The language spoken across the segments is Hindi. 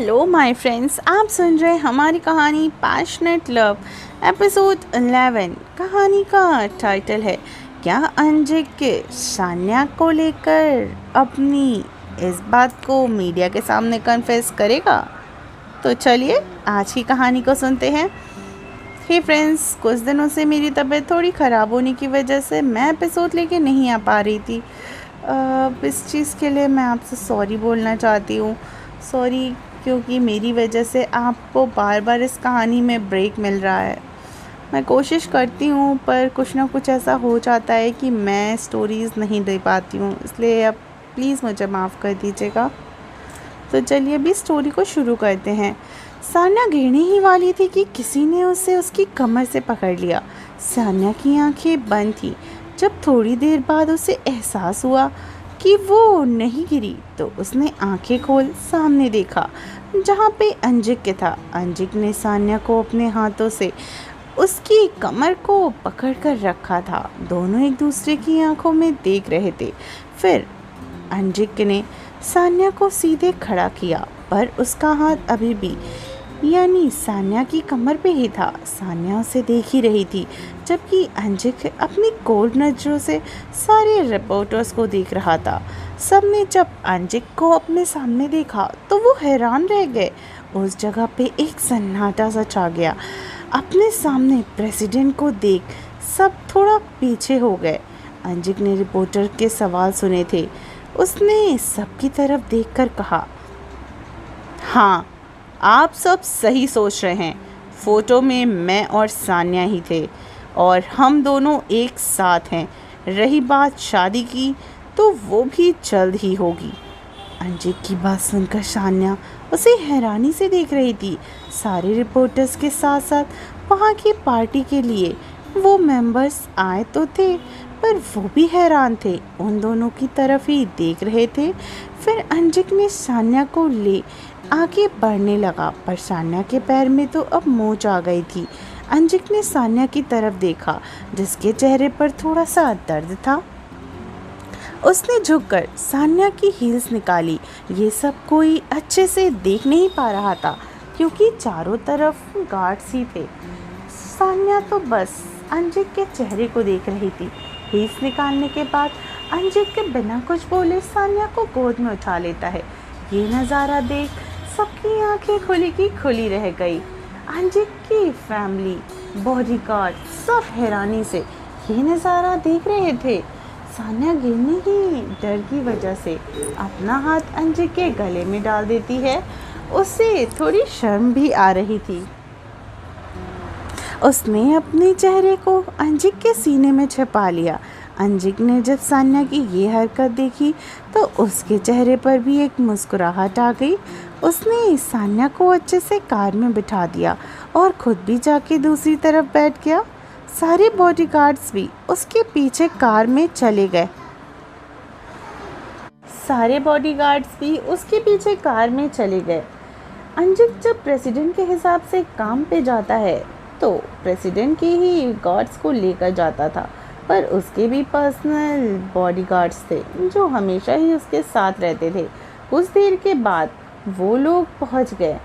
हेलो माय फ्रेंड्स, आप सुन रहे हैं हमारी कहानी पैशनेट लव एपिसोड 11। कहानी का टाइटल है क्या अंजिक सान्या को लेकर अपनी इस बात को मीडिया के सामने कन्फेस करेगा। तो चलिए आज की कहानी को सुनते हैं। हे फ्रेंड्स, कुछ दिनों से मेरी तबीयत थोड़ी ख़राब होने की वजह से मैं एपिसोड लेके नहीं आ पा रही थी। इस चीज़ के लिए मैं आपसे सॉरी बोलना चाहती हूँ। सॉरी क्योंकि मेरी वजह से आपको बार बार इस कहानी में ब्रेक मिल रहा है। मैं कोशिश करती हूँ पर कुछ ना कुछ ऐसा हो जाता है कि मैं स्टोरीज़ नहीं दे पाती हूँ, इसलिए अब प्लीज़ मुझे माफ़ कर दीजिएगा। तो चलिए अभी स्टोरी को शुरू करते हैं। सान्या गिरने ही वाली थी कि किसी ने उसे उसकी कमर से पकड़ लिया। सान्या की आंखें बंद थी। जब थोड़ी देर बाद उसे एहसास हुआ कि वो नहीं गिरी तो उसने आंखें खोल सामने देखा जहाँ पे अंजिक था। अंजिक ने सान्या को अपने हाथों से उसकी कमर को पकड़ कर रखा था। दोनों एक दूसरे की आंखों में देख रहे थे। फिर अंजिक ने सान्या को सीधे खड़ा किया पर उसका हाथ अभी भी यानी सान्या की कमर पे ही था। सान्या उसे देख ही रही थी जबकि अंजिक अपनी कोल्ड नज़रों से सारे रिपोर्टर्स को देख रहा था। सबने जब अंजिक को अपने सामने देखा तो वो हैरान रह गए। उस जगह पे एक सन्नाटा सा छा गया। अपने सामने प्रेसिडेंट को देख सब थोड़ा पीछे हो गए। अंजिक ने रिपोर्टर के सवाल सुने थे। उसने सबकी तरफ देखकर कहा, हाँ, आप सब सही सोच रहे हैं। फ़ोटो में मैं और सान्या ही थे और हम दोनों एक साथ हैं। रही बात शादी की तो वो भी जल्द ही होगी। अंजिक की बात सुनकर सान्या उसे हैरानी से देख रही थी। सारे रिपोर्टर्स के साथ साथ वहाँ की पार्टी के लिए वो मेंबर्स आए तो थे पर वो भी हैरान थे, उन दोनों की तरफ ही देख रहे थे। फिर अंजिक ने सान्या को ले आगे बढ़ने लगा पर सान्या के पैर में तो अब मोच आ गई थी। अंजिक ने सान्या की तरफ देखा जिसके चेहरे पर थोड़ा सा दर्द था। उसने झुककर सान्या की हील्स निकाली। ये सब कोई अच्छे से देख नहीं पा रहा था क्योंकि चारों तरफ गार्ड्स ही थे। सान्या तो बस अंजिक के चेहरे को देख रही थी। हील्स निकालने के बाद अंजिक के बिना कुछ बोले सान्या को गोद में उठा लेता है। ये नज़ारा देख सबकी आंखें खुली की खुली रह गई। अंजिक की फैमिली, बॉडीगार्ड सब हैरानी से ये नज़ारा देख रहे थे। सान्या गिरने की डर की वजह से अपना हाथ अंजिक के गले में डाल देती है। उसे थोड़ी शर्म भी आ रही थी। उसने अपने चेहरे को अंजिक के सीने में छिपा लिया। अंजिक ने जब सान्या की ये हरकत देखी तो उसके चेहरे पर भी एक मुस्कुराहट आ गई। उसने सान्या को अच्छे से कार में बिठा दिया और खुद भी जाके दूसरी तरफ बैठ गया। सारे बॉडीगार्ड्स भी उसके पीछे कार में चले गए। अंजिक जब प्रेसिडेंट के हिसाब से काम पे जाता है तो प्रेसिडेंट के ही गार्ड्स को लेकर जाता था पर उसके भी पर्सनल बॉडीगार्ड्स थे जो हमेशा ही उसके साथ रहते थे। कुछ देर के बाद वो लोग पहुंच गए।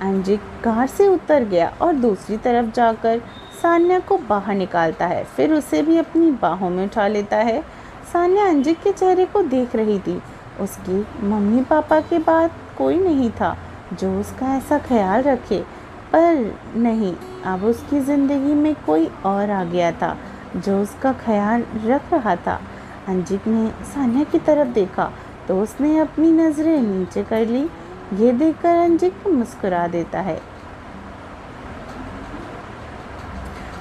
अंजिक कार से उतर गया और दूसरी तरफ जाकर सान्या को बाहर निकालता है। फिर उसे भी अपनी बाहों में उठा लेता है। सान्या अंजिक के चेहरे को देख रही थी। उसकी मम्मी पापा के बाद कोई नहीं था जो उसका ऐसा ख्याल रखे, पर नहीं, अब उसकी ज़िंदगी में कोई और आ गया था जो उसका ख्याल रख रहा था। अंजिक ने सान्या की तरफ देखा तो उसने अपनी नज़रें नीचे कर ली। ये देखकर अंजिक मुस्कुरा देता है।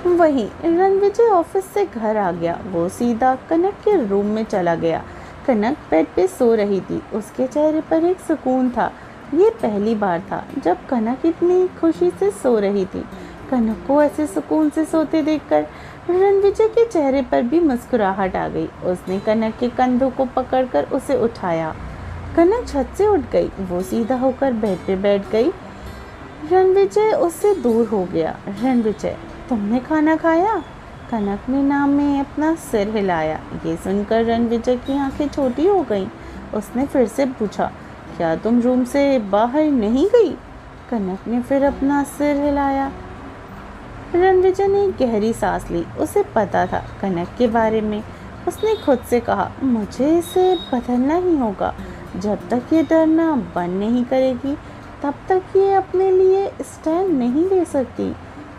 वहीं रणविजय ऑफिस से घर आ गया। वो सीधा कनक के रूम में चला गया। कनक बेड पे सो रही थी। उसके चेहरे पर एक सुकून था। ये पहली बार था जब कनक इतनी खुशी से सो रही थी। कनक को ऐसे सुकून से सोते देखकर रणविजय के चेहरे पर भी मुस्कुराहट आ गई। उसने कनक के कंधों को पकड़कर उसे उठाया। कनक झट से उठ गई। वो सीधा होकर बेड पे बैठ गई। रणविजय उससे दूर हो गया। रणविजय, तुमने खाना खाया? कनक ने नाम में अपना सिर हिलाया। ये सुनकर रणविजय की आंखें छोटी हो गईं। उसने फिर से पूछा, क्या तुम रूम से बाहर नहीं गई? कनक ने फिर अपना सिर हिलाया। रणविजय ने गहरी सांस ली। उसे पता था कनक के बारे में। उसने खुद से कहा, मुझे इसे बदलना ही होगा। जब तक ये डरना बंद नहीं करेगी तब तक ये अपने लिए स्टैंड नहीं ले सकती।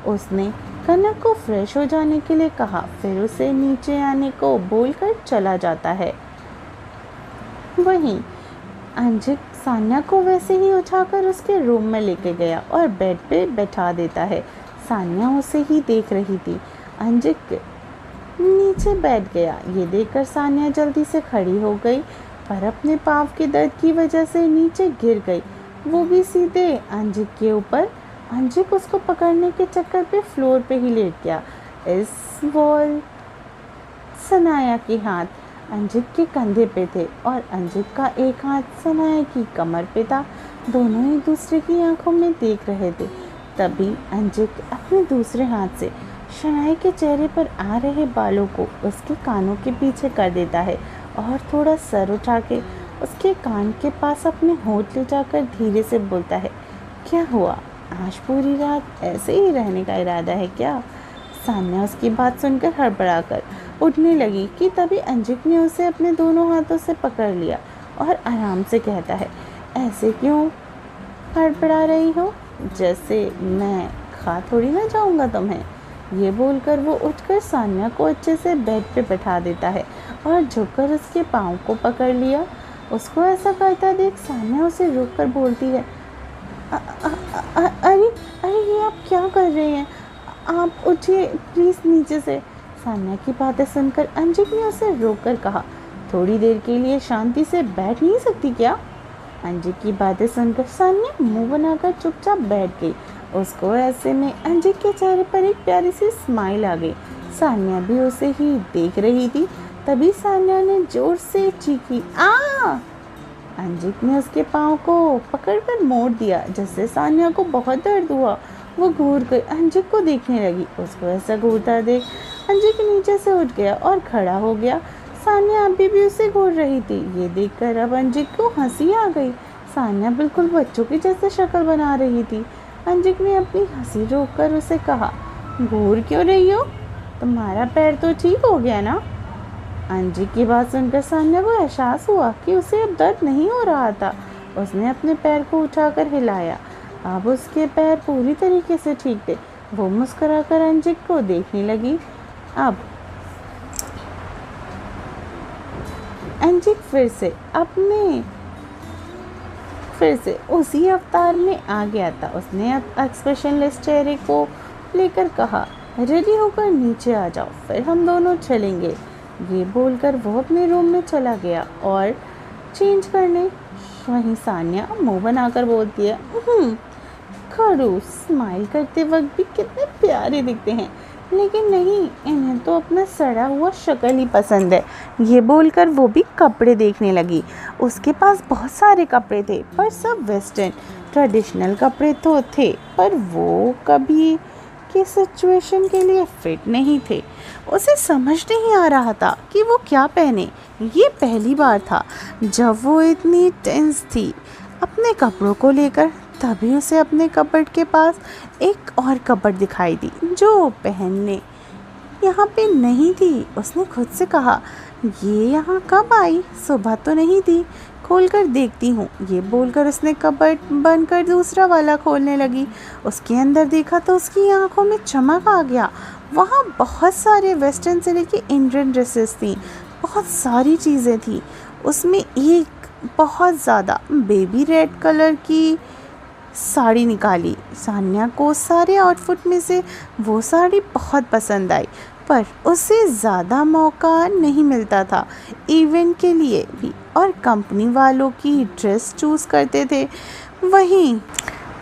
उसने कनक को फ्रेश हो जाने के लिए कहा, फिर उसे नीचे आने को बोलकर चला जाता है। वहीं अंजिक सान्या को वैसे ही उठाकर उसके रूम में लेके गया और बेड पे बैठा देता है। सान्या उसे ही देख रही थी। अंजिक नीचे बैठ गया। ये देखकर सान्या जल्दी से खड़ी हो गई, पर अपने पाँव के दर्द की वजह से नीचे गिर गई, वो भी सीधे अंजिक के ऊपर। अंजिक उसको पकड़ने के चक्कर पे फ्लोर पे ही लेट गया। इस वॉल सनाया के हाथ अंजिक के कंधे पे थे और अंजिक का एक हाथ सनाया की कमर पे था। दोनों एक दूसरे की आंखों में देख रहे थे। तभी अंजिक अपने दूसरे हाथ से शनाया के चेहरे पर आ रहे बालों को उसके कानों के पीछे कर देता है और थोड़ा सर उठा के उसके कान के पास अपने होंठ ले जाकर धीरे से बोलता है, क्या हुआ? आज पूरी रात ऐसे ही रहने का इरादा है क्या? सान्या उसकी बात सुनकर हड़बड़ाकर उठने लगी कि तभी अंजिक ने उसे अपने दोनों हाथों से पकड़ लिया और आराम से कहता है, ऐसे क्यों हड़बड़ा रही हो? जैसे मैं खा थोड़ी ना जाऊंगा तुम्हें। ये बोलकर वो उठकर सान्या को अच्छे से बेड पे बैठा देता है और झुककर उसके पाँव को पकड़ लिया। उसको ऐसा करता देख सान्या उसे रोककर बोलती है, अरे अरे ये आप क्या कर रहे हैं? आप उठिए प्लीज़ नीचे से। सान्या की बातें सुनकर अंजिक ने उसे रोककर कहा, थोड़ी देर के लिए शांति से बैठ नहीं सकती क्या? अंजिक की बातें सुनकर सान्या मुंह बनाकर चुपचाप बैठ गई। उसको ऐसे में अंजिक के चेहरे पर एक प्यारी सी स्माइल आ गई। सान्या भी उसे ही देख रही थी। तभी सान्या ने जोर से चीखी, आ! अंजिक ने उसके पाँव को पकड़कर मोड़ दिया, जिससे सान्या को बहुत दर्द हुआ। वो घूर कर अंजिक को देखने लगी। उसको ऐसा घूरता देख अंजिक नीचे से उठ गया और खड़ा हो गया। सान्या अभी भी उसे घूर रही थी। ये देखकर अब अंजिक को हंसी आ गई। सान्या बिल्कुल बच्चों की जैसे शक्ल बना रही थी। अंजिक ने अपनी हंसी रोककर उसे कहा, घूर क्यों रही हो? तुम्हारा पैर तो ठीक हो गया ना? अंजिक की बात सुनकर सान्या को एहसास हुआ कि उसे अब दर्द नहीं हो रहा था। उसने अपने पैर को उठाकर हिलाया। अब उसके पैर पूरी तरीके से ठीक थे। वो मुस्कुराकर अंजिक को देखने लगी। अब अंजिक फिर से उसी अवतार में आ गया था। उसने अब एक्सप्रेशनलेस चेहरे को लेकर कहा, रेडी होकर नीचे आ जाओ, फिर हम दोनों चलेंगे। ये बोलकर वो अपने रूम में चला गया और चेंज करने। वहीं सान्या मुंह बनाकर बोलती है, खड़ूस स्माइल करते वक्त भी कितने प्यारे दिखते हैं, लेकिन नहीं, इन्हें तो अपना सड़ा हुआ शक्ल ही पसंद है। ये बोलकर वो भी कपड़े देखने लगी। उसके पास बहुत सारे कपड़े थे, पर सब वेस्टर्न ट्रेडिशनल कपड़े तो थे, पर वो कभी की सिचुएशन के लिए फिट नहीं थे। उसे समझ नहीं आ रहा था कि वो क्या पहने। ये पहली बार था जब वो इतनी टेंस थी अपने कपड़ों को लेकर। तभी उसे अपने कपबोर्ड के पास एक और कपबोर्ड दिखाई दी जो पहनने यहाँ पे नहीं थी। उसने खुद से कहा, ये यहाँ कब आई? सुबह तो नहीं थी, खोल कर देखती हूँ। ये बोलकर उसने कपबोर्ड बंद कर दूसरा वाला खोलने लगी। उसके अंदर देखा तो उसकी आंखों में चमक आ गया। वहाँ बहुत सारे वेस्टर्न से लेके इंडियन ड्रेसेस थी, बहुत सारी चीज़ें थी। उसमें एक बहुत ज़्यादा बेबी रेड कलर की साड़ी निकाली। सान्या को सारे आउटफिट में से वो साड़ी बहुत पसंद आई, पर उसे ज़्यादा मौका नहीं मिलता था इवेंट के लिए भी, और कंपनी वालों की ड्रेस चूज़ करते थे। वहीं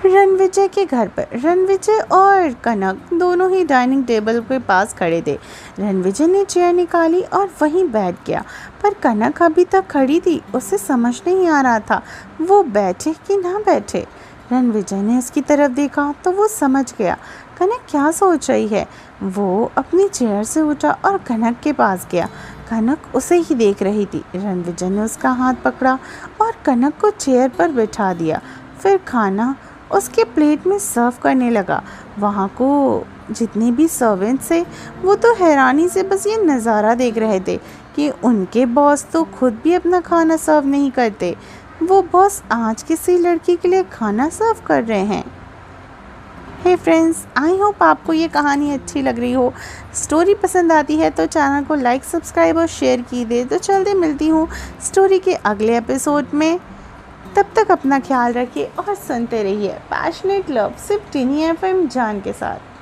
रणविजय के घर पर रणविजय और कनक दोनों ही डाइनिंग टेबल के पास खड़े थे। रणविजय ने चेयर निकाली और वहीं बैठ गया, पर कनक अभी तक खड़ी थी। उसे समझ नहीं आ रहा था वो बैठे कि ना बैठे। रणविजय ने उसकी तरफ देखा तो वो समझ गया कनक क्या सोच रही है। वो अपनी चेयर से उठा और कनक के पास गया। कनक उसे ही देख रही थी। रणविजय ने उसका हाथ पकड़ा और कनक को चेयर पर बैठा दिया। फिर खाना उसके प्लेट में सर्व करने लगा। वहाँ को जितने भी सर्वेंट्स थे वो तो हैरानी से बस ये नज़ारा देख रहे थे कि उनके बॉस तो खुद भी अपना खाना सर्व नहीं करते। वो बॉस आज किसी लड़की के लिए खाना सर्व कर रहे हैं। हे फ्रेंड्स, आई होप आपको ये कहानी अच्छी लग रही हो। स्टोरी पसंद आती है तो चैनल को लाइक, सब्सक्राइब और शेयर की दे। तो जल्दी मिलती हूँ स्टोरी के अगले एपिसोड में। तब तक अपना ख्याल रखिए और सुनते रहिए पैशनेट लव सिर्फ टिनी FM जान के साथ।